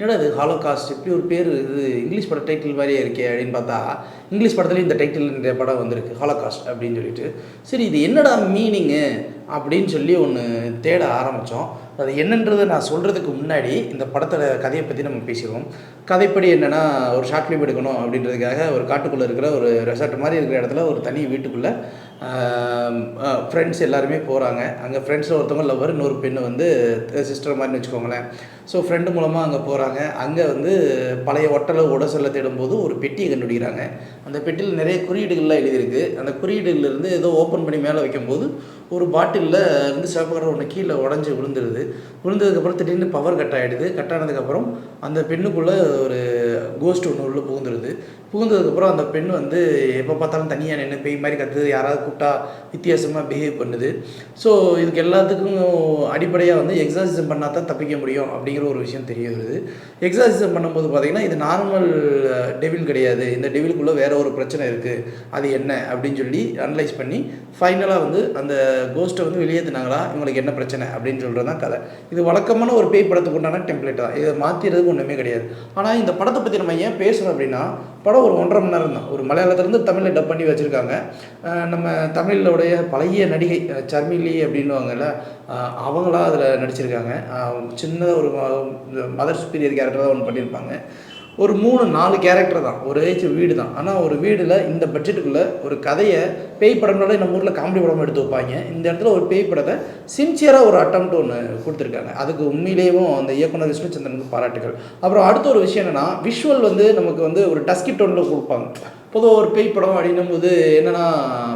என்னடா இது ஹாலோகாஸ்ட் இப்படி ஒரு பேர் இது இங்கிலீஷ் பட டைட்டில் மாதிரியே இருக்கே அப்படின்னு பார்த்தா, இங்கிலீஷ் படத்துலேயும் இந்த டைட்டில் இந்த படம் வந்திருக்கு ஹாலோகாஸ்ட் அப்படின்னு சொல்லிட்டு. சரி இது என்னடா மீனிங்கு அப்படின்னு சொல்லி ஒன்று தேட ஆரம்பித்தோம். அது என்னன்றதை நான் சொல்கிறதுக்கு முன்னாடி இந்த படத்தோட கதையை பற்றி நம்ம பேசிடுவோம். கதைப்படி என்னென்னா, ஒரு ஷார்ட் ஃபிலிம் எடுக்கணும் அப்படின்றதுக்காக ஒரு காட்டுக்குள்ளே இருக்கிற ஒரு ரெசார்ட் மாதிரி இருக்கிற இடத்துல ஒரு தனி வீட்டுக்குள்ளே ஃப்ரெண்ட்ஸ் எல்லாருமே போகிறாங்க. அங்கே ஃப்ரெண்ட்ஸில் ஒருத்தவங்க லவ்வர், இன்னொரு பெண்ணு வந்து சிஸ்டர் மாதிரின்னு வச்சுக்கோங்களேன். ஸோ ஃப்ரெண்டு மூலமாக அங்கே போகிறாங்க. அங்கே வந்து பழைய ஒட்டலை உடசலை தேடும்போது ஒரு பெட்டியை கண்டுபிடிக்கிறாங்க. அந்த பெட்டியில் நிறைய குறியீடுகள்லாம் எழுதியிருக்கு. அந்த குறியீடுகளிலிருந்து ஏதோ ஓப்பன் பண்ணி மேலே வைக்கும்போது ஒரு பாட்டிலில் இருந்து சிவப்பு கலர் ஒன்று கீழே உடஞ்சி விழுந்துருது. விழுந்ததுக்கப்புறம் திடீர்னு பவர் கட் ஆகிடுது. கட் ஆனதுக்கப்புறம் அந்த பெண்ணுக்குள்ளே ஒரு கோஸ்ட் ஒன்று உள்ளே புகுந்துருது. புகுந்ததுக்கப்புறம் அந்த பெண் வந்து எப்போ பார்த்தாலும் தனியாக நின்று பேய் மாதிரி கற்றுது, யாராவது கூப்பிட்டா வித்தியாசமாக பிஹேவ் பண்ணுது. ஸோ இதுக்கு எல்லாத்துக்கும் அடிப்படையாக வந்து எக்ஸாசிசம் பண்ணால் தான் தப்பிக்க முடியும் அப்படிங்கிற ஒரு விஷயம் தெரிய வருது. எக்ஸாசிசம் பண்ணும்போது பார்த்திங்கன்னா இது நார்மல் டெவில் கிடையாது, இந்த டெவிலுக்குள்ளே வேறு ஒரு பிரச்சனை இருக்குது, அது என்ன அப்படின்னு சொல்லி அனலைஸ் பண்ணி ஃபைனலாக வந்து அந்த கோஸ்ட்டை வந்து வெளியேற்றினாங்களா, இவங்களுக்கு என்ன பிரச்சனை அப்படின்னு சொல்கிறது தான் கதை. இது வழக்கமான ஒரு பேய் படத்துக்கு உண்டான டெம்ப்ளேட் தான். இதை மாற்றிறதுக்கு ஒன்றுமே கிடையாது. ஆனால் இந்த படத்தை பற்றி நம்ம ஏன் பேசுகிறோம் அப்படின்னா, படம் ஒரு 1.5 மணி நேரம் தான். ஒரு மலையாளத்துலேருந்து தமிழில் டப் பண்ணி வச்சுருக்காங்க. நம்ம தமிழோடைய பழைய நடிகை சர்மிலி அப்படின்வாங்கல்ல, அவங்களாம் அதில் நடிச்சிருக்காங்க. சின்னதாக ஒரு மதர் சுப்பீரியர் கேரக்டர் தான் ஒன்று பண்ணியிருப்பாங்க. ஒரு 3-4 கேரக்டர் தான், ஒரு ஏஜ் வீடு தான். ஆனால் ஒரு வீடில் இந்த பட்ஜெட்டுக்குள்ளே ஒரு கதையை பேய் படம்னாலே நம்ம ஊரில் காமெடி படம் எடுத்து வைப்பாங்க. இந்த இடத்துல ஒரு பேய் படத்தை சின்சியராக ஒரு அட்டம்ப்ட் ஒன்று கொடுத்துருக்காங்க. அதுக்கு உண்மையிலேயும் அந்த இயக்குனர் விஷ்ணுச்சந்திரனுக்கு பாராட்டுகள். அப்புறம் அடுத்த ஒரு விஷயம் என்னென்னா, விஷுவல் வந்து நமக்கு வந்து ஒரு டஸ்கி டோனில் கொடுப்பாங்க. பொதுவாக ஒரு பேய் படம் அப்படின்னும் போது என்னென்னா,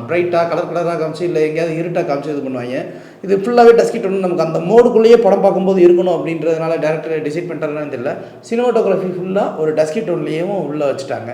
பிரைட்டாக கலராக காமிச்சு இல்லை எங்கேயாவது இருட்டாக காமிச்சு இது பண்ணுவாங்க. இது ஃபுல்லாகவே டஸ்கி டோன் நமக்கு அந்த மோடுக்குள்ளேயே படம் பார்க்கும்போது இருக்கணும் அப்படின்றதுனால டேரக்டர் டிசைட் பண்ணிட்டாருன்னு தெரியல. சினிமாட்டோகிராஃபி ஃபுல்லாக ஒரு டஸ்கி டோன்லேயும் உள்ளே வச்சுட்டாங்க.